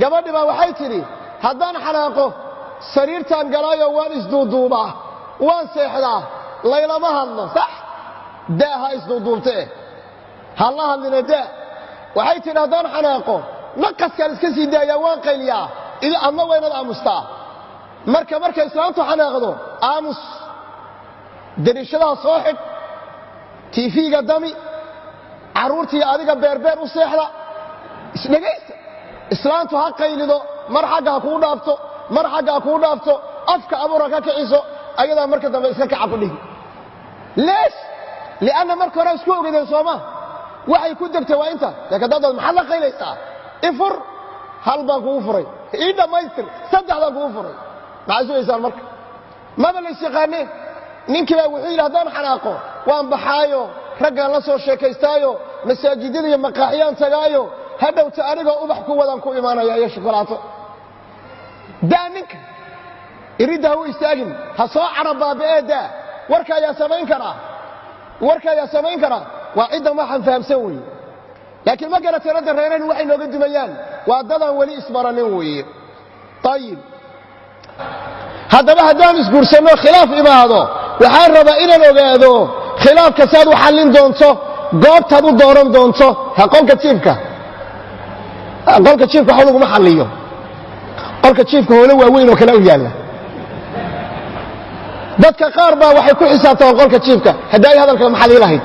gabadhi baa waxay tidhi haddaan xanaaqo sariirtaan galaayo waan isduuduubaa waan seexdaa laylama hadlo sax daaha isduuduubtee halla hadlina daa waxay tidhi haddaan xanaaqo naqaskaan iska sii daayaa waan qayliyaa adna waa inaad aamustaa markay islaantu xanaaqdo aamus dariishadaha soo xidh tiifiga dami carruurtii adiga beerbeer u seexda isdhegaysta islaantu ha qaylido mar xagga ha kuu dhaafto mar xagga ha kuu dhaafto afka abuura ka kiciso ayadaa marka dambe iska kaca ku dhigi lees li'anna marka hore isku ogadeen sooma waxay ku degtay waa inta yakadaadad maxaad la qaylaysaa ifur hal baan kugu furay ii dhammaystir saddexdaan kugu furay maxaa sugaysaan marka maba lays yaqaaneen ninkii baa wuxuu yidhi haddaan xanaaqo waan baxaayo raggaan la soo sheekaystaayo masaajidada iyo maqaaxiyaan tagaayo hadhowta anigoo ubax ku wadaan ku imaanaya iyo shukulaato daa ninka iridda ha u istaagin ha soo carabaabe'ee daa warka ayaa samayn karaa waa ciddan waxaan fahamsan weeye laakiin ma garatay radda reereen waxay nooga dumayaan waa dadaan weli isbaranin weeye ayib haddaba haddaan isguursanno khilaaf imaado waxaan rabaa inaan ogaado khilaafka saad u xallin doonto goobtaad u dooran doonto qolka jiifka wax laguma xalliyo qolka jiifka hoolo waaweyn oo kale u yaalla dadka qaar baa waxay ku xisaabtaan qolka jiifka haddaay hadalka maxallii lahayd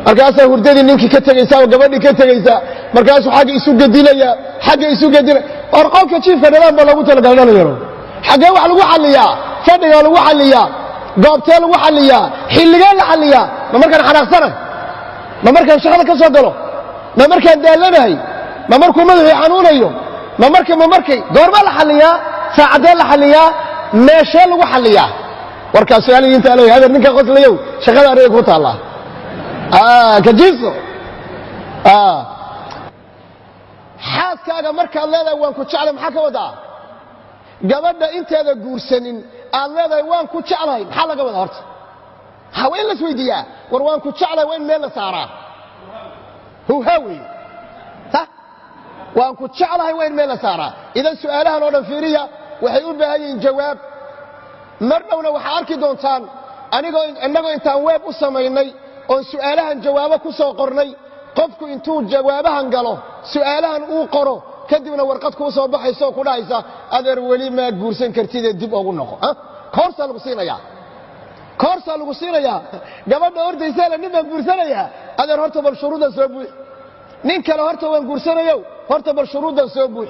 markaasaa hurdadii ninkii ka tegaysaa oo gabadhii ka tegaysaa markaasuu xagga isu gedinaya or qolka jiifka dhalaan baa loogu talagalay dhalinyaro xaggee wax lagu xalliyaa fadhigaa lagu xalliyaa goobtee lagu xalliyaa xilligee la xalliyaa ma markaan xanaaqsana ma markaan shaqada ka soo galo ma markaan daallanahay ma markuu madaxii xanuunayo ma markay goormaa la xalliyaa saacaddee la xalliyaa meeshee lagu xalliyaa warkaas su'aaliyiinta leeyahay hadeer ninka qoslayow shaqada ariga ku taallaa kajiiso xaaskaaga markaad leedahay waan ku jeclay maxaa ka wadaa gabadha inteeda guursanin aad leedahay waan ku jeclahay maxaa laga wadaa horta waa in las weydiiyaa war waan ku jeclahay waa in meel la saaraa huhawey waan ku jeclahay waa in meel la saaraa idan su'aalahan oo dhan fiiriya waxay u baahan yihiin jawaab mar dhowna waxaa arki doontaan innagoo intaan weeb u samaynay oon su'aalahan jawaabo ku soo qornay qofku intuu jawaabahan galo su'aalahan uu qoro kadibna warqad kuu soo baxaysa oo ku dhahaysa adeer weli maa guursan kartidee dib ugu noqo koorsaa lagu siinayaa gabadha ordaysaala nin baan guursanayaa adeer horta bal shuruuddan soo buuxi nin kale horta waan guursanayo horta bal shuruuddan soo buuxi